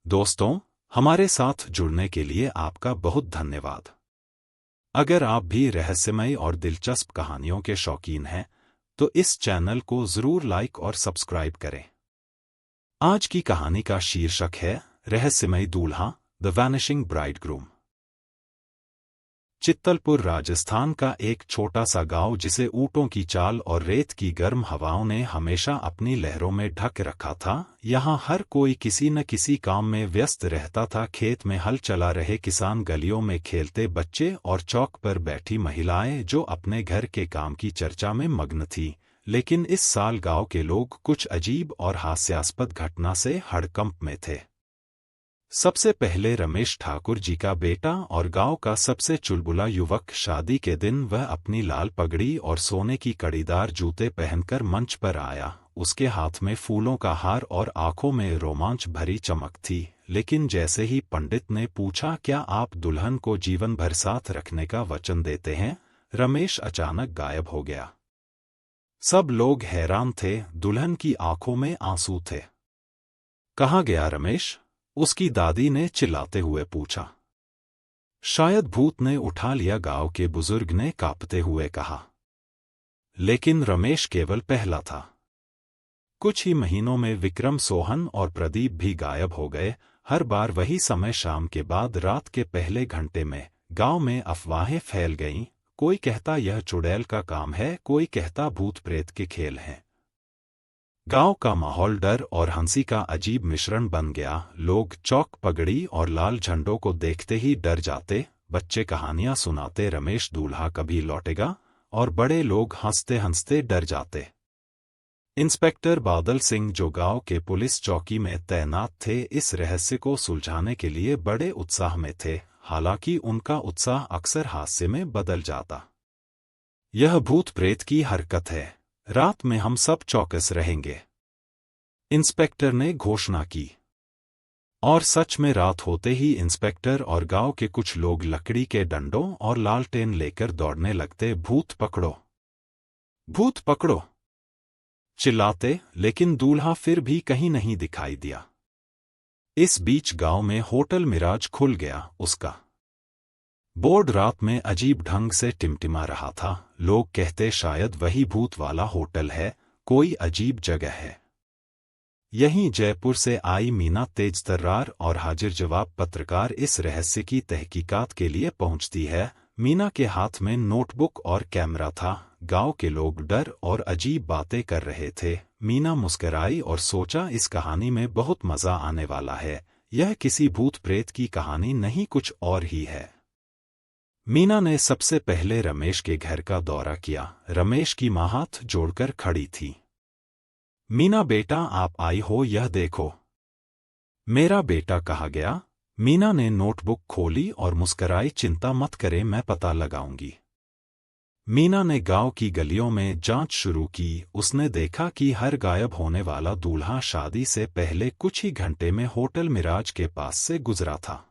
दोस्तों, हमारे साथ जुड़ने के लिए आपका बहुत धन्यवाद। अगर आप भी रहस्यमय और दिलचस्प कहानियों के शौकीन हैं, तो इस चैनल को ज़रूर लाइक और सब्सक्राइब करें। आज की कहानी का शीर्षक है रहस्यमय दूल्हा, द वैनिशिंग ब्राइडग्रूम। चित्तलपुर राजस्थान का एक छोटा सा गांव जिसे ऊंटों की चाल और रेत की गर्म हवाओं ने हमेशा अपनी लहरों में ढक रखा था। यहाँ हर कोई किसी न किसी काम में व्यस्त रहता था। खेत में हल चला रहे किसान, गलियों में खेलते बच्चे और चौक पर बैठी महिलाएं जो अपने घर के काम की चर्चा में मग्न थीं। लेकिन इस साल गांव के लोग कुछ अजीब और हास्यास्पद घटना से हड़कंप में थे। सबसे पहले रमेश ठाकुर जी का बेटा और गांव का सबसे चुलबुला युवक, शादी के दिन वह अपनी लाल पगड़ी और सोने की कड़ीदार जूते पहनकर मंच पर आया। उसके हाथ में फूलों का हार और आंखों में रोमांच भरी चमक थी। लेकिन जैसे ही पंडित ने पूछा, क्या आप दुल्हन को जीवन भर साथ रखने का वचन देते हैं, रमेश अचानक गायब हो गया। सब लोग हैरान थे, दुल्हन की आंखों में आंसू थे। कहाँ गया रमेश? उसकी दादी ने चिल्लाते हुए पूछा। शायद भूत ने उठा लिया, गांव के बुजुर्ग ने कांपते हुए कहा। लेकिन रमेश केवल पहला था। कुछ ही महीनों में विक्रम, सोहन और प्रदीप भी गायब हो गए। हर बार वही समय, शाम के बाद रात के पहले घंटे में गांव में अफवाहें फैल गईं। कोई कहता यह चुड़ैल का काम है, कोई कहता भूत प्रेत के खेल हैं। गांव का माहौल डर और हंसी का अजीब मिश्रण बन गया। लोग चौक, पगड़ी और लाल झंडों को देखते ही डर जाते। बच्चे कहानियां सुनाते, रमेश दूल्हा कभी लौटेगा, और बड़े लोग हंसते हंसते डर जाते। इंस्पेक्टर बादल सिंह, जो गांव के पुलिस चौकी में तैनात थे, इस रहस्य को सुलझाने के लिए बड़े उत्साह में थे। हालांकि उनका उत्साह अक्सर हास्य में बदल जाता। यह भूत प्रेत की हरकत है, रात में हम सब चौकस रहेंगे, इंस्पेक्टर ने घोषणा की। और सच में रात होते ही इंस्पेक्टर और गांव के कुछ लोग लकड़ी के डंडों और लालटेन लेकर दौड़ने लगते। भूत पकड़ो, भूत पकड़ो चिल्लाते, लेकिन दूल्हा फिर भी कहीं नहीं दिखाई दिया। इस बीच गांव में होटल मिराज खुल गया। उसका बोर्ड रात में अजीब ढंग से टिमटिमा रहा था। लोग कहते शायद वही भूत वाला होटल है, कोई अजीब जगह है। यहीं जयपुर से आई मीना तेजतर्रार और हाजिर जवाब पत्रकार इस रहस्य की तहकीकात के लिए पहुंचती है। मीना के हाथ में नोटबुक और कैमरा था। गांव के लोग डर और अजीब बातें कर रहे थे। मीना मुस्कराई और सोचा, इस कहानी में बहुत मजा आने वाला है। यह किसी भूत प्रेत की कहानी नहीं, कुछ और ही है। मीना ने सबसे पहले रमेश के घर का दौरा किया। रमेश की मां हाथ जोड़कर खड़ी थी। मीना, बेटा आप आई हो, यह देखो। मेरा बेटा कहाँ गया? मीना ने नोटबुक खोली और मुस्कराई। चिंता मत करें, मैं पता लगाऊंगी। मीना ने गांव की गलियों में जांच शुरू की। उसने देखा कि हर गायब होने वाला दूल्हा शादी से पहले कुछ ही घंटे में होटल मिराज के पास से गुजरा था।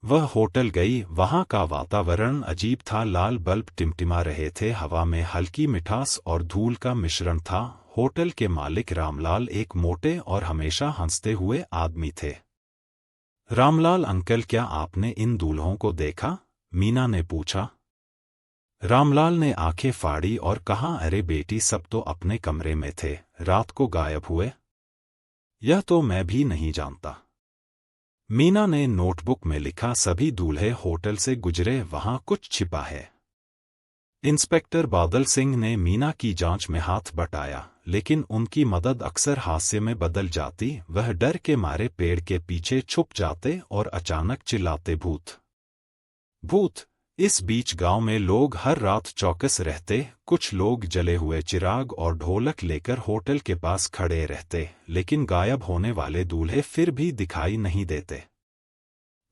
वह होटल गई। वहां का वातावरण अजीब था। लाल बल्ब टिमटिमा रहे थे, हवा में हल्की मिठास और धूल का मिश्रण था। होटल के मालिक रामलाल एक मोटे और हमेशा हंसते हुए आदमी थे। रामलाल अंकल, क्या आपने इन दूल्हों को देखा? मीना ने पूछा। रामलाल ने आंखें फाड़ी और कहा, अरे बेटी, सब तो अपने कमरे में थे, रात को गायब हुए। यह तो मैं भी नहीं जानता। मीना ने नोटबुक में लिखा, सभी दूल्हे होटल से गुजरे, वहां कुछ छिपा है। इंस्पेक्टर बादल सिंह ने मीना की जांच में हाथ बटाया, लेकिन उनकी मदद अक्सर हास्य में बदल जाती। वह डर के मारे पेड़ के पीछे छुप जाते और अचानक चिल्लाते, भूत, भूत। इस बीच गांव में लोग हर रात चौकस रहते। कुछ लोग जले हुए चिराग और ढोलक लेकर होटल के पास खड़े रहते, लेकिन गायब होने वाले दूल्हे फिर भी दिखाई नहीं देते।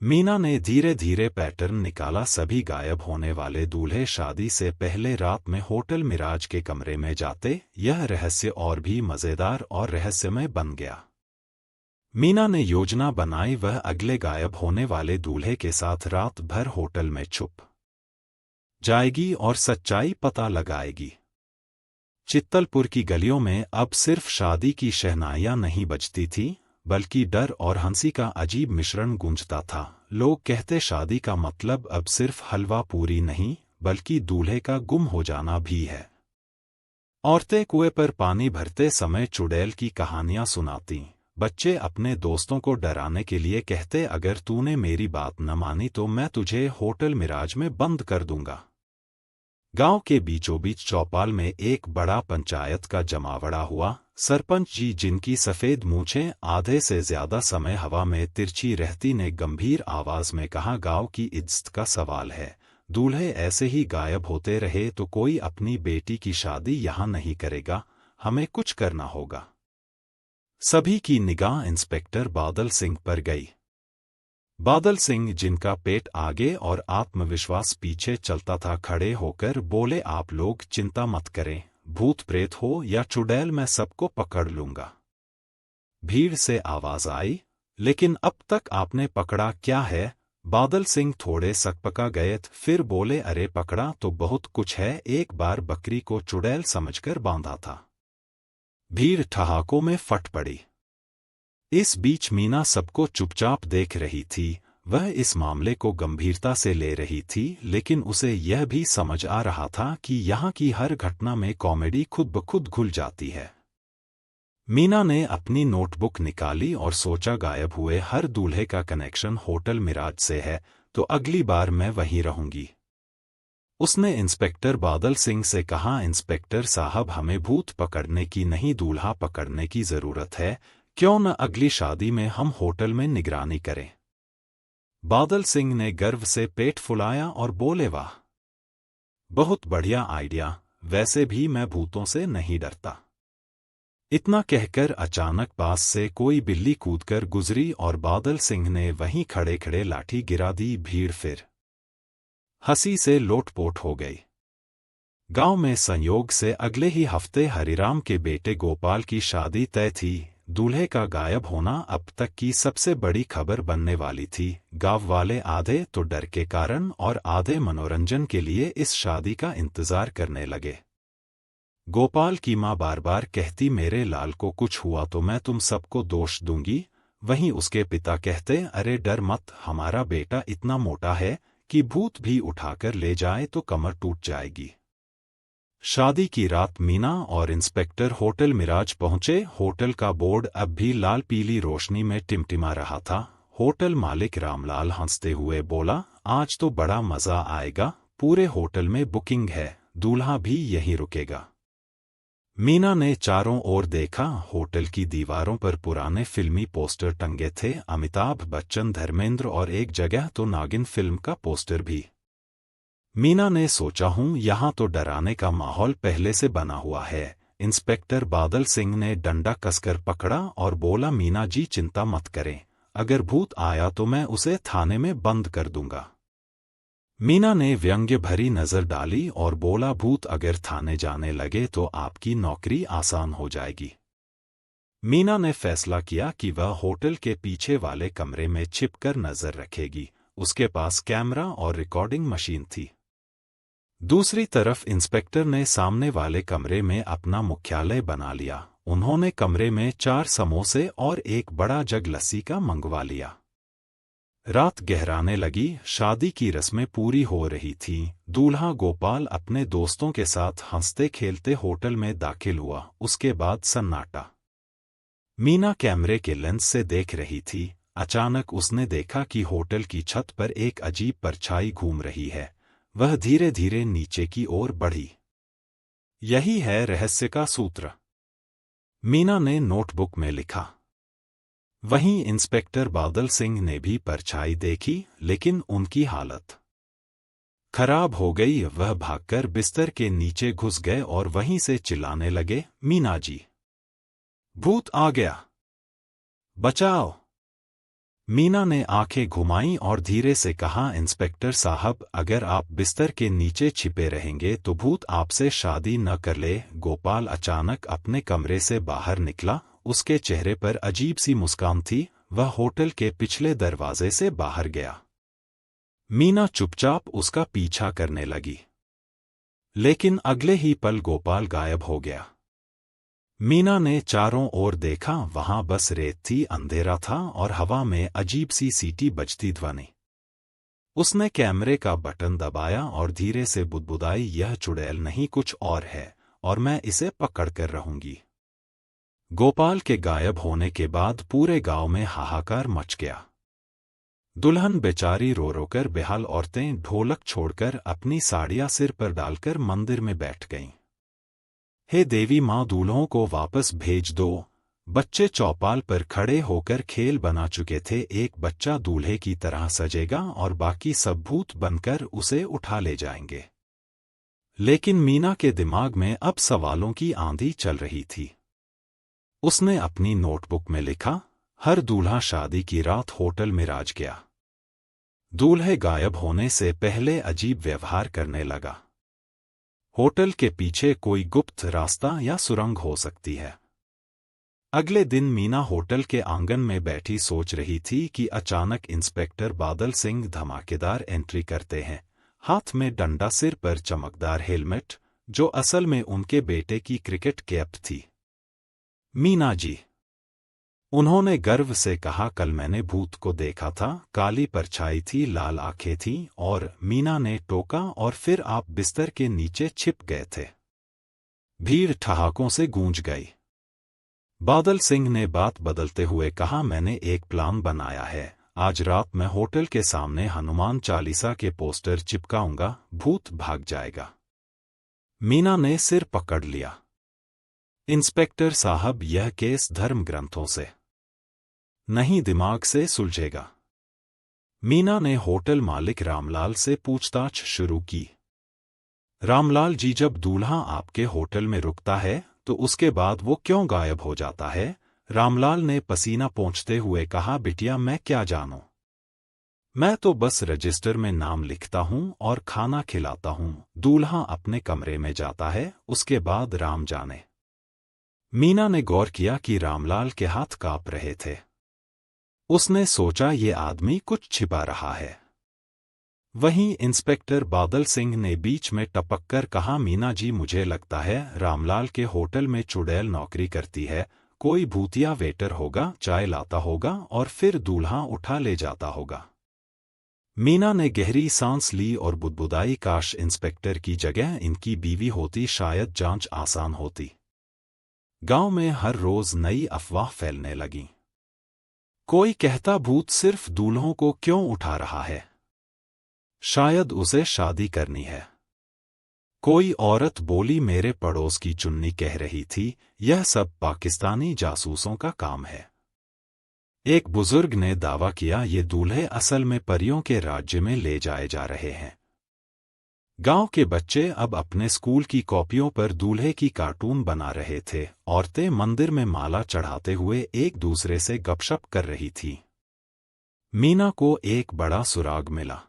मीना ने धीरे धीरे पैटर्न निकाला। सभी गायब होने वाले दूल्हे शादी से पहले रात में होटल मिराज के कमरे में जाते। यह रहस्य और भी मजेदार और रहस्यमय बन गया। मीना ने योजना बनाई। वह अगले गायब होने वाले दूल्हे के साथ रात भर होटल में छुप जाएगी और सच्चाई पता लगाएगी। चित्तलपुर की गलियों में अब सिर्फ शादी की शहनाइयां नहीं बजती थी, बल्कि डर और हंसी का अजीब मिश्रण गूंजता था। लोग कहते शादी का मतलब अब सिर्फ हलवा पूरी नहीं, बल्कि दूल्हे का गुम हो जाना भी है। औरतें कुएं पर पानी भरते समय चुड़ैल की कहानियां सुनाती। बच्चे अपने दोस्तों को डराने के लिए कहते, अगर तूने मेरी बात न मानी तो मैं तुझे होटल मिराज में बंद कर दूंगा। गांव के बीचों बीच चौपाल में एक बड़ा पंचायत का जमावड़ा हुआ। सरपंच जी, जिनकी सफेद मूछें आधे से ज्यादा समय हवा में तिरछी रहती, ने गंभीर आवाज में कहा, गांव की इज्जत का सवाल है। दूल्हे ऐसे ही गायब होते रहे तो कोई अपनी बेटी की शादी यहां नहीं करेगा। हमें कुछ करना होगा। सभी की निगाह इंस्पेक्टर बादल सिंह पर गई। बादल सिंह, जिनका पेट आगे और आत्मविश्वास पीछे चलता था, खड़े होकर बोले, आप लोग चिंता मत करें, भूत प्रेत हो या चुड़ैल, मैं सबको पकड़ लूंगा। भीड़ से आवाज आई, लेकिन अब तक आपने पकड़ा क्या है? बादल सिंह थोड़े सकपका गए, फिर बोले, अरे पकड़ा तो बहुत कुछ है। एक बार बकरी को चुड़ैल समझकर बांधा था। भीड़ ठहाकों में फट पड़ी। इस बीच मीना सबको चुपचाप देख रही थी। वह इस मामले को गंभीरता से ले रही थी, लेकिन उसे यह भी समझ आ रहा था कि यहाँ की हर घटना में कॉमेडी खुद ब खुद घुल जाती है। मीना ने अपनी नोटबुक निकाली और सोचा, गायब हुए हर दूल्हे का कनेक्शन होटल मिराज से है, तो अगली बार मैं वहीं रहूंगी। उसने इंस्पेक्टर बादल सिंह से कहा, इंस्पेक्टर साहब, हमें भूत पकड़ने की नहीं, दूल्हा पकड़ने की जरूरत है। क्यों न अगली शादी में हम होटल में निगरानी करें? बादल सिंह ने गर्व से पेट फुलाया और बोले, वाह, बहुत बढ़िया आइडिया, वैसे भी मैं भूतों से नहीं डरता। इतना कहकर अचानक पास से कोई बिल्ली कूदकर गुजरी और बादल सिंह ने वहीं खड़े खड़े लाठी गिरा दी। भीड़ फिर हंसी से लोटपोट हो गई। गांव में संयोग से अगले ही हफ्ते हरिराम के बेटे गोपाल की शादी तय थी। दूल्हे का गायब होना अब तक की सबसे बड़ी खबर बनने वाली थी। गांव वाले आधे तो डर के कारण और आधे मनोरंजन के लिए इस शादी का इंतजार करने लगे। गोपाल की मां बार बार कहती, मेरे लाल को कुछ हुआ तो मैं तुम सबको दोष दूंगी। वहीं उसके पिता कहते, अरे डर मत, हमारा बेटा इतना मोटा है कि भूत भी उठाकर ले जाए तो कमर टूट जाएगी। शादी की रात मीना और इंस्पेक्टर होटल मिराज पहुंचे। होटल का बोर्ड अब भी लाल पीली रोशनी में टिमटिमा रहा था। होटल मालिक रामलाल हंसते हुए बोला, आज तो बड़ा मजा आएगा, पूरे होटल में बुकिंग है, दूल्हा भी यहीं रुकेगा। मीना ने चारों ओर देखा। होटल की दीवारों पर पुराने फिल्मी पोस्टर टंगे थे, अमिताभ बच्चन, धर्मेंद्र और एक जगह तो नागिन फिल्म का पोस्टर भी। मीना ने सोचा, हूं यहाँ तो डराने का माहौल पहले से बना हुआ है। इंस्पेक्टर बादल सिंह ने डंडा कसकर पकड़ा और बोला, मीना जी चिंता मत करें, अगर भूत आया तो मैं उसे थाने में बंद कर दूंगा। मीना ने व्यंग्य भरी नजर डाली और बोला, भूत अगर थाने जाने लगे तो आपकी नौकरी आसान हो जाएगी। मीना ने फैसला किया कि वह होटल के पीछे वाले कमरे में छिपकर नजर रखेगी। उसके पास कैमरा और रिकॉर्डिंग मशीन थी। दूसरी तरफ इंस्पेक्टर ने सामने वाले कमरे में अपना मुख्यालय बना लिया। उन्होंने कमरे में 4 समोसे और एक बड़ा जग लस्सी का मंगवा लिया। रात गहराने लगी। शादी की रस्में पूरी हो रही थीं। दूल्हा गोपाल अपने दोस्तों के साथ हंसते खेलते होटल में दाखिल हुआ। उसके बाद सन्नाटा। मीना कैमरे के लेंस से देख रही थी। अचानक उसने देखा कि होटल की छत पर एक अजीब परछाई घूम रही है। वह धीरे धीरे नीचे की ओर बढ़ी। यही है रहस्य का सूत्र, मीना ने नोटबुक में लिखा। वहीं इंस्पेक्टर बादल सिंह ने भी परछाई देखी, लेकिन उनकी हालत खराब हो गई। वह भागकर बिस्तर के नीचे घुस गए और वहीं से चिल्लाने लगे, मीना जी, भूत आ गया, बचाओ। मीना ने आंखें घुमाईं और धीरे से कहा, इंस्पेक्टर साहब, अगर आप बिस्तर के नीचे छिपे रहेंगे तो भूत आपसे शादी न कर ले। गोपाल अचानक अपने कमरे से बाहर निकला। उसके चेहरे पर अजीब सी मुस्कान थी। वह होटल के पिछले दरवाजे से बाहर गया। मीना चुपचाप उसका पीछा करने लगी, लेकिन अगले ही पल गोपाल गायब हो गया। मीना ने चारों ओर देखा, वहां बस रेत थी, अंधेरा था और हवा में अजीब सी सीटी बजती ध्वनि। उसने कैमरे का बटन दबाया और धीरे से बुदबुदाई, यह चुड़ैल नहीं कुछ और है, और मैं इसे पकड़ कर रहूंगी। गोपाल के गायब होने के बाद पूरे गांव में हाहाकार मच गया। दुल्हन बेचारी रो रो कर, बेहाल औरतें ढोलक छोड़कर अपनी साड़ियां सिर पर डालकर मंदिर में बैठ गईं। हे देवी माँ, दूल्हों को वापस भेज दो। बच्चे चौपाल पर खड़े होकर खेल बना चुके थे। एक बच्चा दूल्हे की तरह सजेगा और बाकी सब भूत बनकर उसे उठा ले जाएंगे। लेकिन मीना के दिमाग में अब सवालों की आंधी चल रही थी। उसने अपनी नोटबुक में लिखा, हर दूल्हा शादी की रात होटल में राज गया। दूल्हे गायब होने से पहले अजीब व्यवहार करने लगा। होटल के पीछे कोई गुप्त रास्ता या सुरंग हो सकती है। अगले दिन मीना होटल के आंगन में बैठी सोच रही थी कि अचानक इंस्पेक्टर बादल सिंह धमाकेदार एंट्री करते हैं, हाथ में डंडा, सिर पर चमकदार हेलमेट, जो असल में उनके बेटे की क्रिकेट कैप थी। मीना जी, उन्होंने गर्व से कहा, कल मैंने भूत को देखा था, काली परछाई थी, लाल आंखें थीं। और मीना ने टोका, और फिर आप बिस्तर के नीचे छिप गए थे। भीड़ ठहाकों से गूंज गई। बादल सिंह ने बात बदलते हुए कहा, मैंने एक प्लान बनाया है। आज रात मैं होटल के सामने हनुमान चालीसा के पोस्टर चिपकाऊंगा, भूत भाग जाएगा। मीना ने सिर पकड़ लिया। इंस्पेक्टर साहब, यह केस धर्म ग्रंथों से नहीं, दिमाग से सुलझेगा। मीना ने होटल मालिक रामलाल से पूछताछ शुरू की। रामलाल जी, जब दूल्हा आपके होटल में रुकता है तो उसके बाद वो क्यों गायब हो जाता है? रामलाल ने पसीना पोंछते हुए कहा, बिटिया मैं क्या जानूं, मैं तो बस रजिस्टर में नाम लिखता हूं और खाना खिलाता हूं। दूल्हा अपने कमरे में जाता है, उसके बाद राम जाने। मीना ने गौर किया कि रामलाल के हाथ कांप रहे थे। उसने सोचा, ये आदमी कुछ छिपा रहा है। वहीं इंस्पेक्टर बादल सिंह ने बीच में टपककर कहा, मीना जी, मुझे लगता है रामलाल के होटल में चुड़ैल नौकरी करती है। कोई भूतिया वेटर होगा, चाय लाता होगा और फिर दूल्हा उठा ले जाता होगा। मीना ने गहरी सांस ली और बुदबुदाई, काश इंस्पेक्टर की जगह इनकी बीवी होती, शायद जांच आसान होती। गांव में हर रोज नई अफवाह फैलने लगीं। कोई कहता, भूत सिर्फ दूल्हों को क्यों उठा रहा है, शायद उसे शादी करनी है। कोई औरत बोली, मेरे पड़ोस की चुन्नी कह रही थी, यह सब पाकिस्तानी जासूसों का काम है। एक बुजुर्ग ने दावा किया, ये दूल्हे असल में परियों के राज्य में ले जाए जा रहे हैं। गांव के बच्चे अब अपने स्कूल की कॉपियों पर दूल्हे की कार्टून बना रहे थे। औरतें मंदिर में माला चढ़ाते हुए एक दूसरे से गपशप कर रही थीं। मीना को एक बड़ा सुराग मिला।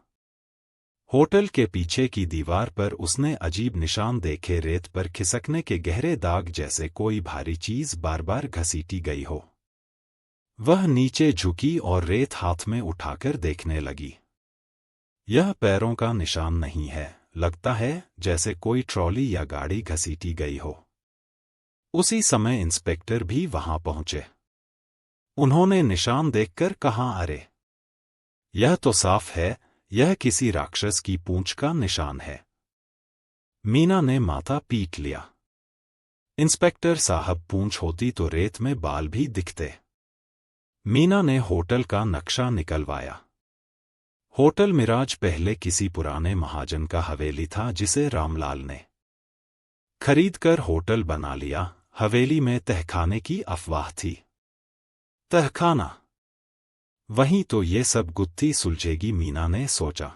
होटल के पीछे की दीवार पर उसने अजीब निशान देखे, रेत पर खिसकने के गहरे दाग, जैसे कोई भारी चीज बार बार घसीटी गई हो। वह नीचे झुकी और रेत हाथ में उठाकर देखने लगी। यह पैरों का निशान नहीं है, लगता है जैसे कोई ट्रॉली या गाड़ी घसीटी गई हो। उसी समय इंस्पेक्टर भी वहां पहुंचे। उन्होंने निशान देखकर कहा, अरे यह तो साफ है, यह किसी राक्षस की पूंछ का निशान है। मीना ने माथा पीट लिया। इंस्पेक्टर साहब, पूंछ होती तो रेत में बाल भी दिखते। मीना ने होटल का नक्शा निकलवाया। होटल मिराज पहले किसी पुराने महाजन का हवेली था, जिसे रामलाल ने खरीदकर होटल बना लिया। हवेली में तहखाने की अफवाह थी। तहखाना, वहीं तो ये सब गुत्थी सुलझेगी, मीना ने सोचा।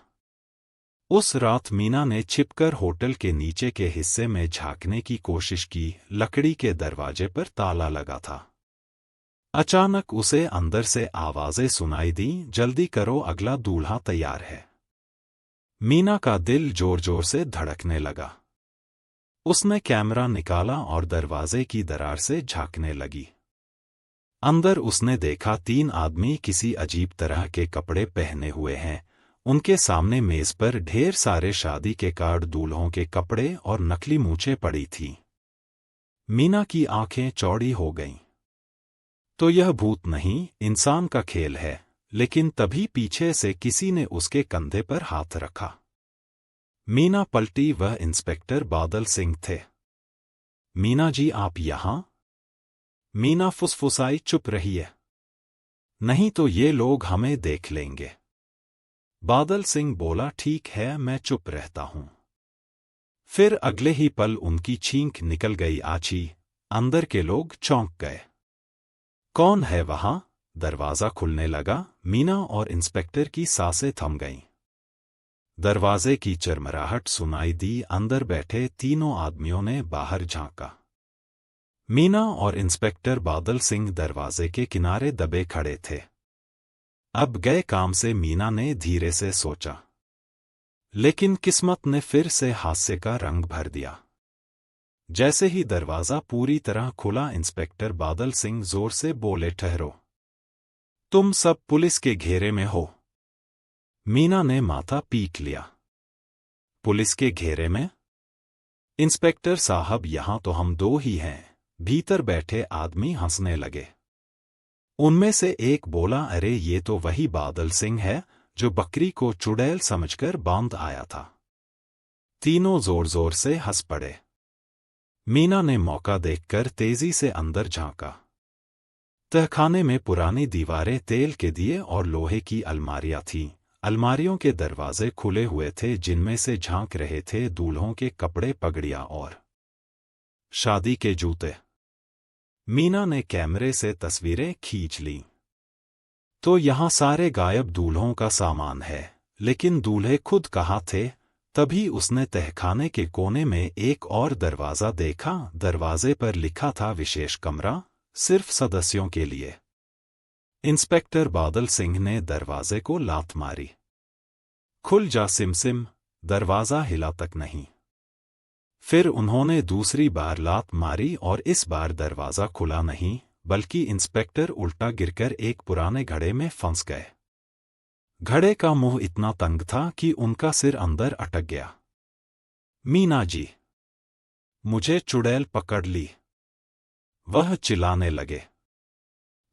उस रात मीना ने छिपकर होटल के नीचे के हिस्से में झांकने की कोशिश की। लकड़ी के दरवाजे पर ताला लगा था। अचानक उसे अंदर से आवाजें सुनाई दीं, जल्दी करो, अगला दूल्हा तैयार है। मीना का दिल जोर जोर से धड़कने लगा। उसने कैमरा निकाला और दरवाजे की दरार से झांकने लगी। अंदर उसने देखा, 3 आदमी किसी अजीब तरह के कपड़े पहने हुए हैं। उनके सामने मेज पर ढेर सारे शादी के कार्ड, दूल्हों के कपड़े और नकली मूंछें पड़ी थीं। मीना की आंखें चौड़ी हो गईं। तो यह भूत नहीं, इंसान का खेल है। लेकिन तभी पीछे से किसी ने उसके कंधे पर हाथ रखा। मीना पलटी, वह इंस्पेक्टर बादल सिंह थे। मीना जी, आप यहां? मीना फुसफुसाई, चुप रहिए, नहीं तो ये लोग हमें देख लेंगे। बादल सिंह बोला, ठीक है, मैं चुप रहता हूं। फिर अगले ही पल उनकी छींक निकल गई। आची, अंदर के लोग चौंक गए। कौन है वहां? दरवाजा खुलने लगा। मीना और इंस्पेक्टर की सांसें थम गईं। दरवाजे की चरमराहट सुनाई दी। अंदर बैठे तीनों आदमियों ने बाहर झांका। मीना और इंस्पेक्टर बादल सिंह दरवाजे के किनारे दबे खड़े थे। अब गए काम से, मीना ने धीरे से सोचा। लेकिन किस्मत ने फिर से हास्य का रंग भर दिया। जैसे ही दरवाजा पूरी तरह खुला, इंस्पेक्टर बादल सिंह जोर से बोले, ठहरो, तुम सब पुलिस के घेरे में हो। मीना ने माथा पीट लिया। पुलिस के घेरे में? इंस्पेक्टर साहब, यहां तो हम दो ही हैं। भीतर बैठे आदमी हंसने लगे। उनमें से एक बोला, अरे ये तो वही बादल सिंह है जो बकरी को चुड़ैल समझकर बांध आया था। तीनों जोर जोर से हंस पड़े। मीना ने मौका देखकर तेजी से अंदर झांका। तहखाने में पुरानी दीवारें, तेल के दिए और लोहे की अलमारियां थीं। अलमारियों के दरवाजे खुले हुए थे, जिनमें से झांक रहे थे दूल्हों के कपड़े, पगड़ियां और शादी के जूते। मीना ने कैमरे से तस्वीरें खींच लीं। तो यहां सारे गायब दूल्हों का सामान है, लेकिन दूल्हे खुद कहाँ थे? तभी उसने तहखाने के कोने में एक और दरवाजा देखा। दरवाजे पर लिखा था, विशेष कमरा, सिर्फ सदस्यों के लिए। इंस्पेक्टर बादल सिंह ने दरवाजे को लात मारी। खुल जा सिमसिम। दरवाजा हिला तक नहीं। फिर उन्होंने दूसरी बार लात मारी और इस बार दरवाजा खुला नहीं, बल्कि इंस्पेक्टर उल्टा गिरकर एक पुराने घड़े में फंस गए। घड़े का मुंह इतना तंग था कि उनका सिर अंदर अटक गया। मीना जी, मुझे चुड़ैल पकड़ ली, वह चिल्लाने लगे।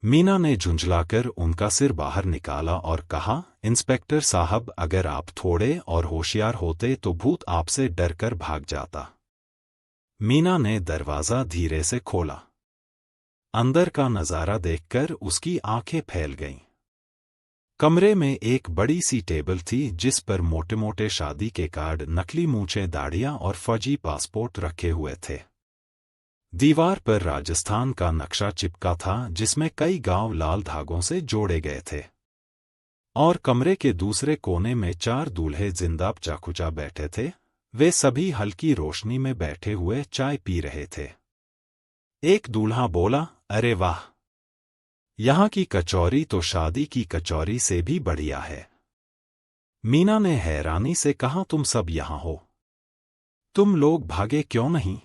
मीना ने झुंझलाकर उनका सिर बाहर निकाला और कहा, इंस्पेक्टर साहब, अगर आप थोड़े और होशियार होते तो भूत आपसे डरकर भाग जाता। मीना ने दरवाजा धीरे से खोला। अंदर का नजारा देखकर उसकी आंखें फैल गईं। कमरे में एक बड़ी सी टेबल थी, जिस पर मोटे मोटे शादी के कार्ड, नकली मूंछें, दाढ़ियां और फौजी पासपोर्ट रखे हुए थे। दीवार पर राजस्थान का नक्शा चिपका था, जिसमें कई गांव लाल धागों से जोड़े गए थे। और कमरे के दूसरे कोने में 4 दूल्हे जिंदा चाकुचा बैठे थे। वे सभी हल्की रोशनी में बैठे हुए चाय पी रहे थे। एक दूल्हा बोला, अरे वाह, यहाँ की कचौरी तो शादी की कचौरी से भी बढ़िया है। मीना ने हैरानी से कहा, तुम सब यहाँ हो, तुम लोग भागे क्यों नहीं?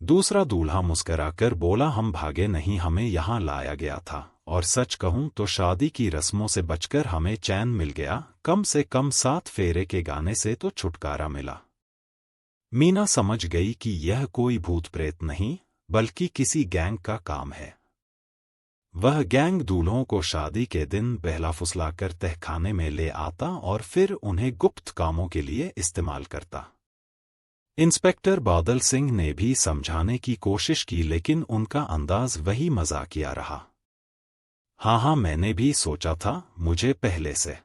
दूसरा दूल्हा मुस्कराकर बोला, हम भागे नहीं, हमें यहाँ लाया गया था, और सच कहूं तो शादी की रस्मों से बचकर हमें चैन मिल गया। कम से कम 7 फेरे के गाने से तो छुटकारा मिला। मीना समझ गई कि यह कोई भूत प्रेत नहीं, बल्कि किसी गैंग का काम है। वह गैंग दूल्हों को शादी के दिन बहला फुसलाकर तहखाने में ले आता और फिर उन्हें गुप्त कामों के लिए इस्तेमाल करता। इंस्पेक्टर बादल सिंह ने भी समझाने की कोशिश की, लेकिन उनका अंदाज वही मजाकिया रहा। हाँ, मैंने भी सोचा था, मुझे पहले से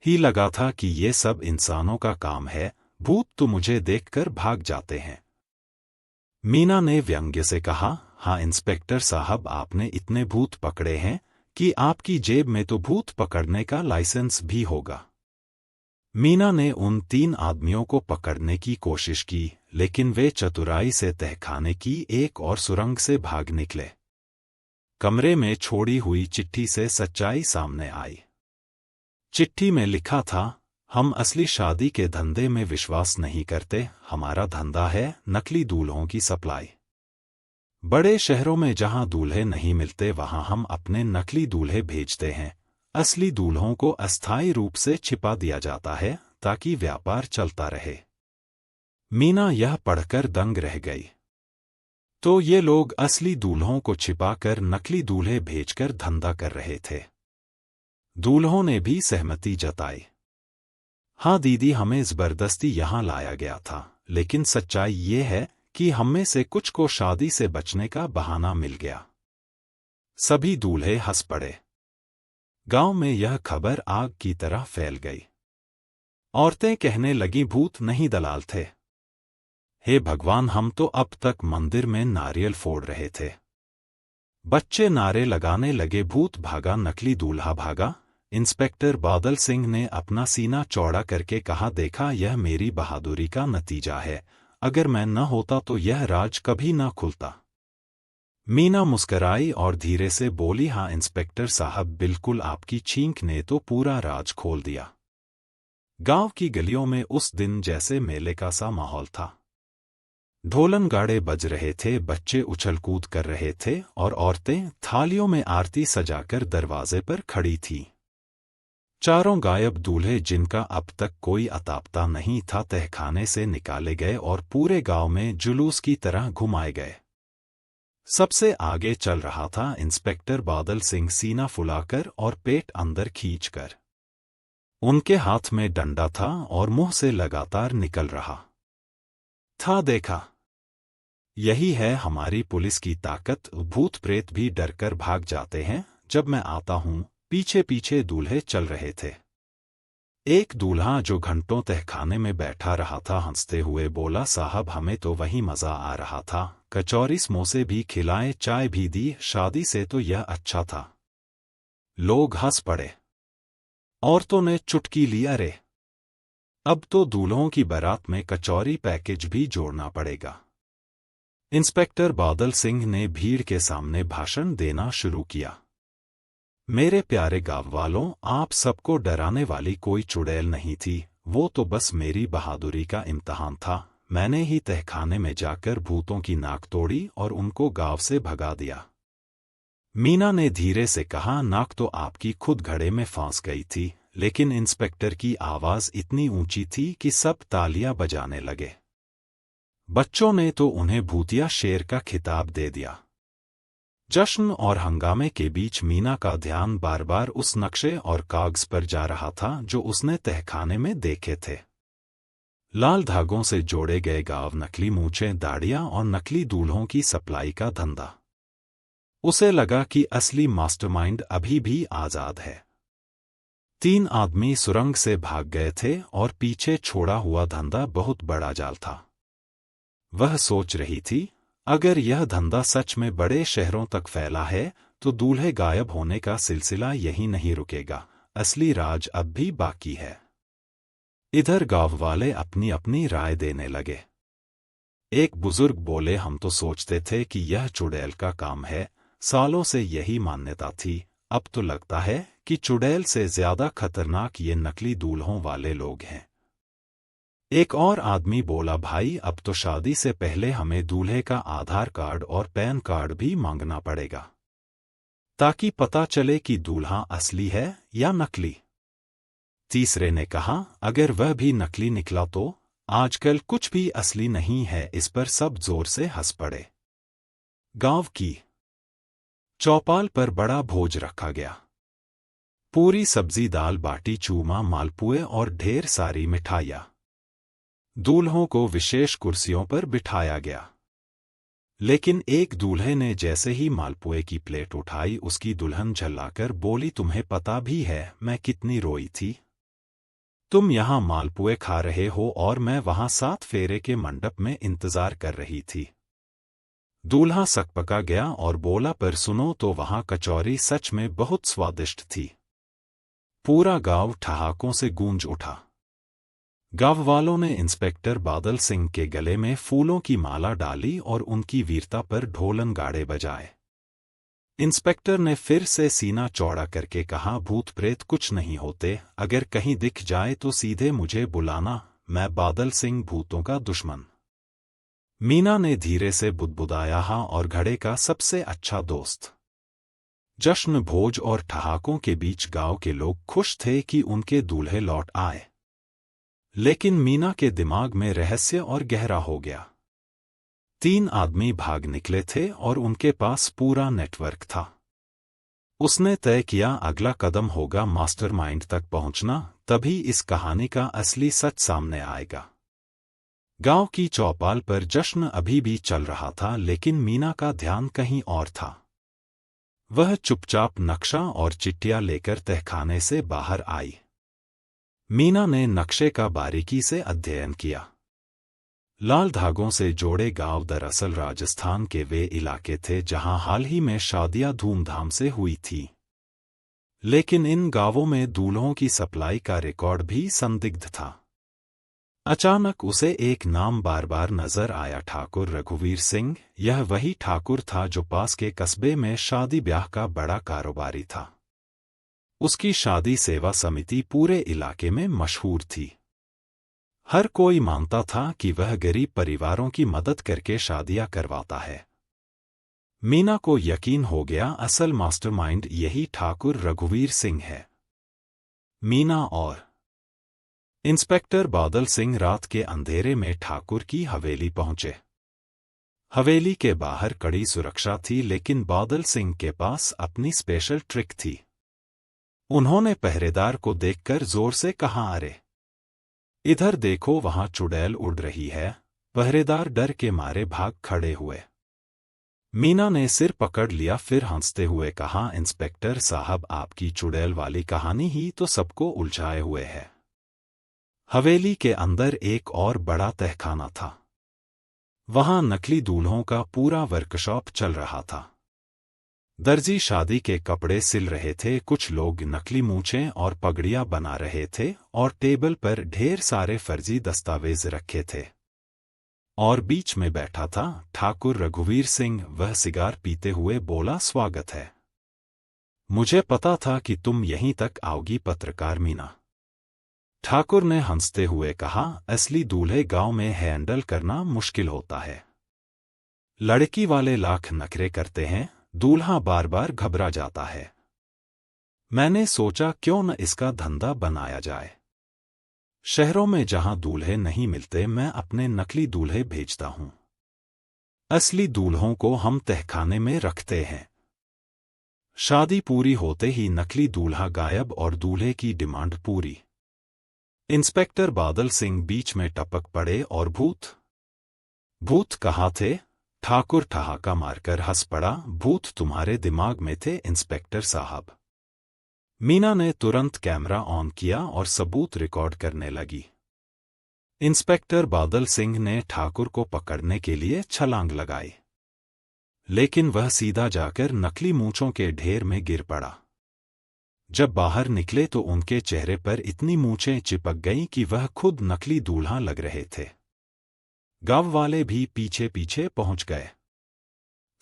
ही लगा था कि ये सब इंसानों का काम है, भूत तो मुझे देखकर भाग जाते हैं। मीना ने व्यंग्य से कहा, हाँ इंस्पेक्टर साहब, आपने इतने भूत पकड़े हैं कि आपकी जेब में तो भूत पकड़ने का लाइसेंस भी होगा। मीना ने उन 3 आदमियों को पकड़ने की कोशिश की, लेकिन वे चतुराई से तहखाने की एक और सुरंग से भाग निकले। कमरे में छोड़ी हुई चिट्ठी से सच्चाई सामने आई। चिट्ठी में लिखा था, हम असली शादी के धंधे में विश्वास नहीं करते, हमारा धंधा है नकली दूल्हों की सप्लाई। बड़े शहरों में जहां दूल्हे नहीं मिलते, वहां हम अपने नकली दूल्हे भेजते हैं। असली दूल्हों को अस्थायी रूप से छिपा दिया जाता है ताकि व्यापार चलता रहे। मीना यह पढ़कर दंग रह गई। तो ये लोग असली दूल्हों को छिपाकर नकली दूल्हे भेजकर धंधा कर रहे थे। दूल्हों ने भी सहमति जताई। हाँ दीदी, हमें जबरदस्ती यहाँ लाया गया था, लेकिन सच्चाई ये है कि हम में से कुछ को शादी से बचने का बहाना मिल गया। सभी दूल्हे हंस पड़े। गांव में यह खबर आग की तरह फैल गई। औरतें कहने लगीं, भूत नहीं दलाल थे। हे भगवान, हम तो अब तक मंदिर में नारियल फोड़ रहे थे। बच्चे नारे लगाने लगे, भूत भागा, नकली दूल्हा भागा। इंस्पेक्टर बादल सिंह ने अपना सीना चौड़ा करके कहा, देखा, यह मेरी बहादुरी का नतीजा है। अगर मैं न होता तो यह राज कभी न खुलता। मीना मुस्कराई और धीरे से बोली, हाँ इंस्पेक्टर साहब, बिल्कुल, आपकी छींक ने तो पूरा राज खोल दिया। गांव की गलियों में उस दिन जैसे मेले का सा माहौल था। ढोलन गाड़े बज रहे थे, बच्चे उछल कूद कर रहे थे और औरतें थालियों में आरती सजाकर दरवाजे पर खड़ी थीं। चारों गायब दूल्हे, जिनका अब तक कोई अतापता नहीं था, तहखाने से निकाले गए और पूरे गांव में जुलूस की तरह घुमाए गए। सबसे आगे चल रहा था इंस्पेक्टर बादल सिंह, सीना फुलाकर और पेट अंदर खींचकर। उनके हाथ में डंडा था और मुंह से लगातार निकल रहा था, देखा, यही है हमारी पुलिस की ताकत। भूत प्रेत भी डरकर भाग जाते हैं जब मैं आता हूं। पीछे पीछे दूल्हे चल रहे थे। एक दूल्हा जो घंटों तहखाने में बैठा रहा था, हंसते हुए बोला, साहब, हमें तो वही मजा आ रहा था। कचौरी समोसे भी खिलाए, चाय भी दी, शादी से तो यह अच्छा था। लोग हंस पड़े। औरतों ने चुटकी ली, अरे अब तो दूल्हों की बारात में कचौरी पैकेज भी जोड़ना पड़ेगा। इंस्पेक्टर बादल सिंह ने भीड़ के सामने भाषण देना शुरू किया। मेरे प्यारे गांव वालों, आप सबको डराने वाली कोई चुड़ैल नहीं थी, वो तो बस मेरी बहादुरी का इम्तहान था। मैंने ही तहखाने में जाकर भूतों की नाक तोड़ी और उनको गांव से भगा दिया। मीना ने धीरे से कहा, नाक तो आपकी खुद घड़े में फंस गई थी। लेकिन इंस्पेक्टर की आवाज इतनी ऊंची थी कि सब तालियां बजाने लगे। बच्चों ने तो उन्हें भूतिया शेर का खिताब दे दिया। जश्न और हंगामे के बीच मीना का ध्यान बार बार उस नक्शे और कागज पर जा रहा था जो उसने तहखाने में देखे थे। लाल धागों से जोड़े गए गांव, नकली मूंछें, दाढ़ियां और नकली दूल्हों की सप्लाई का धंधा। उसे लगा कि असली मास्टरमाइंड अभी भी आजाद है। 3 आदमी सुरंग से भाग गए थे और पीछे छोड़ा हुआ धंधा बहुत बड़ा जाल था। वह सोच रही थी, अगर यह धंधा सच में बड़े शहरों तक फैला है तो दूल्हे गायब होने का सिलसिला यही नहीं रुकेगा। असली राज अब भी बाकी है। इधर गांव वाले अपनी अपनी राय देने लगे। एक बुजुर्ग बोले, हम तो सोचते थे कि यह चुड़ैल का काम है, सालों से यही मान्यता थी। अब तो लगता है कि चुड़ैल से ज्यादा खतरनाक ये नकली दूल्हों वाले लोग हैं। एक और आदमी बोला, भाई, अब तो शादी से पहले हमें दूल्हे का आधार कार्ड और पैन कार्ड भी मांगना पड़ेगा, ताकि पता चले कि दूल्हा असली है या नकली। तीसरे ने कहा, अगर वह भी नकली निकला तो आजकल कुछ भी असली नहीं है। इस पर सब जोर से हंस पड़े। गांव की चौपाल पर बड़ा भोज रखा गया। पूरी सब्जी, दाल बाटी, चूरमा, मालपुए और ढेर सारी मिठाइयाँ। दूल्हों को विशेष कुर्सियों पर बिठाया गया। लेकिन एक दूल्हे ने जैसे ही मालपुए की प्लेट उठाई, उसकी दुल्हन झल्लाकर बोली, तुम्हें पता भी है मैं कितनी रोई थी? तुम यहाँ मालपुए खा रहे हो और मैं वहाँ 7 फेरे के मंडप में इंतजार कर रही थी। दूल्हा सकपका गया और बोला, पर सुनो तो, वहाँ कचौरी सच में बहुत स्वादिष्ट थी। पूरा गांव ठहाकों से गूंज उठा। गांव वालों ने इंस्पेक्टर बादल सिंह के गले में फूलों की माला डाली और उनकी वीरता पर ढोलन गाड़े बजाए। इंस्पेक्टर ने फिर से सीना चौड़ा करके कहा, भूत प्रेत कुछ नहीं होते, अगर कहीं दिख जाए तो सीधे मुझे बुलाना, मैं बादल सिंह, भूतों का दुश्मन। मीना ने धीरे से बुदबुदाया, हाँ, और घड़े का सबसे अच्छा दोस्त। जश्न, भोज और ठहाकों के बीच गांव के लोग खुश थे कि उनके दूल्हे लौट आए। लेकिन मीना के दिमाग में रहस्य और गहरा हो गया। 3 आदमी भाग निकले थे और उनके पास पूरा नेटवर्क था। उसने तय किया अगला कदम होगा मास्टरमाइंड तक पहुंचना, तभी इस कहानी का असली सच सामने आएगा। गांव की चौपाल पर जश्न अभी भी चल रहा था, लेकिन मीना का ध्यान कहीं और था। वह चुपचाप नक्शा और चिट्ठियां लेकर तहखाने से बाहर आई। मीना ने नक्शे का बारीकी से अध्ययन किया। लाल धागों से जोड़े गांव दरअसल राजस्थान के वे इलाके थे जहां हाल ही में शादियां धूमधाम से हुई थी। लेकिन इन गांवों में दूल्हों की सप्लाई का रिकॉर्ड भी संदिग्ध था। अचानक उसे एक नाम बार बार नजर आया, ठाकुर रघुवीर सिंह। यह वही ठाकुर था जो पास के कस्बे में शादी ब्याह का बड़ा कारोबारी था। उसकी शादी सेवा समिति पूरे इलाके में मशहूर थी। हर कोई मानता था कि वह गरीब परिवारों की मदद करके शादियां करवाता है। मीना को यकीन हो गया, असल मास्टरमाइंड यही ठाकुर रघुवीर सिंह है। मीना और इंस्पेक्टर बादल सिंह रात के अंधेरे में ठाकुर की हवेली पहुंचे। हवेली के बाहर कड़ी सुरक्षा थी, लेकिन बादल सिंह के पास अपनी स्पेशल ट्रिक थी। उन्होंने पहरेदार को देखकर जोर से कहा, अरे इधर देखो, वहां चुड़ैल उड़ रही है। पहरेदार डर के मारे भाग खड़े हुए। मीना ने सिर पकड़ लिया, फिर हंसते हुए कहा, इंस्पेक्टर साहब, आपकी चुड़ैल वाली कहानी ही तो सबको उलझाए हुए है। हवेली के अंदर एक और बड़ा तहखाना था। वहां नकली दूल्हों का पूरा वर्कशॉप चल रहा था। दर्जी शादी के कपड़े सिल रहे थे, कुछ लोग नकली मूछें और पगड़ियां बना रहे थे, और टेबल पर ढेर सारे फर्जी दस्तावेज रखे थे। और बीच में बैठा था ठाकुर रघुवीर सिंह। वह सिगार पीते हुए बोला, स्वागत है। मुझे पता था कि तुम यहीं तक आओगी पत्रकार मीना। ठाकुर ने हंसते हुए कहा, असली दूल्हे गांव में हैंडल करना मुश्किल होता है। लड़की वाले लाख नखरे करते हैं, दूल्हा बार बार घबरा जाता है। मैंने सोचा क्यों न इसका धंधा बनाया जाए। शहरों में जहां दूल्हे नहीं मिलते, मैं अपने नकली दूल्हे भेजता हूं। असली दूल्हों को हम तहखाने में रखते हैं। शादी पूरी होते ही नकली दूल्हा गायब और दूल्हे की डिमांड पूरी। इंस्पेक्टर बादल सिंह बीच में टपक पड़े और भूत कहाँ थे? ठाकुर ठहाका मारकर हंस पड़ा, भूत तुम्हारे दिमाग में थे इंस्पेक्टर साहब। मीना ने तुरंत कैमरा ऑन किया और सबूत रिकॉर्ड करने लगी। इंस्पेक्टर बादल सिंह ने ठाकुर को पकड़ने के लिए छलांग लगाई, लेकिन वह सीधा जाकर नकली मूंछों के ढेर में गिर पड़ा। जब बाहर निकले तो उनके चेहरे पर इतनी मूंछें चिपक गईं कि वह खुद नकली दूल्हा लग रहे थे। गांव वाले भी पीछे पीछे पहुंच गए।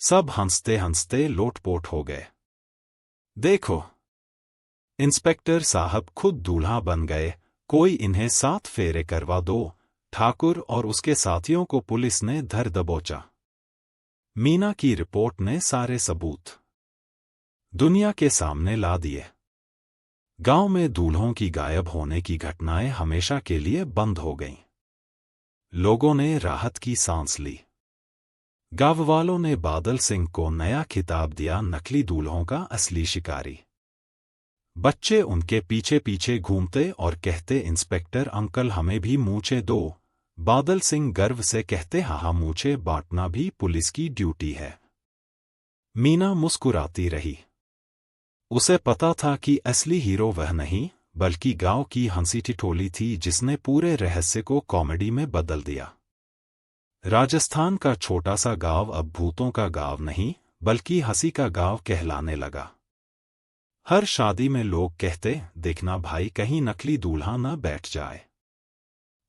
सब हंसते हंसते लोटपोट हो गए। देखो, इंस्पेक्टर साहब खुद दूल्हा बन गए, कोई इन्हें 7 फेरे करवा दो। ठाकुर और उसके साथियों को पुलिस ने धर दबोचा। मीना की रिपोर्ट ने सारे सबूत दुनिया के सामने ला दिए। गांव में दूल्हों की गायब होने की घटनाएं हमेशा के लिए बंद हो गईं। लोगों ने राहत की सांस ली। गांव वालों ने बादल सिंह को नया खिताब दिया, नकली दूल्हों का असली शिकारी। बच्चे उनके पीछे पीछे घूमते और कहते, इंस्पेक्टर अंकल हमें भी मूंछें दो। बादल सिंह गर्व से कहते, हाँ, मूंछें बांटना भी पुलिस की ड्यूटी है। मीना मुस्कुराती रही। उसे पता था कि असली हीरो वह नहीं, बल्कि गांव की हंसी ठिठोली थी जिसने पूरे रहस्य को कॉमेडी में बदल दिया। राजस्थान का छोटा सा गांव अब भूतों का गांव नहीं, बल्कि हंसी का गांव कहलाने लगा। हर शादी में लोग कहते, देखना भाई, कहीं नकली दूल्हा न बैठ जाए।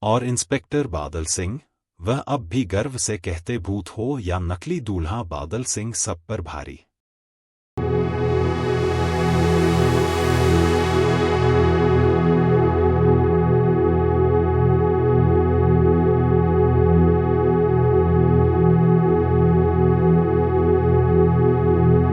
और इंस्पेक्टर बादल सिंह, वह अब भी गर्व से कहते, भूत हो या नकली दूल्हा, बादल सिंह सब पर भारी।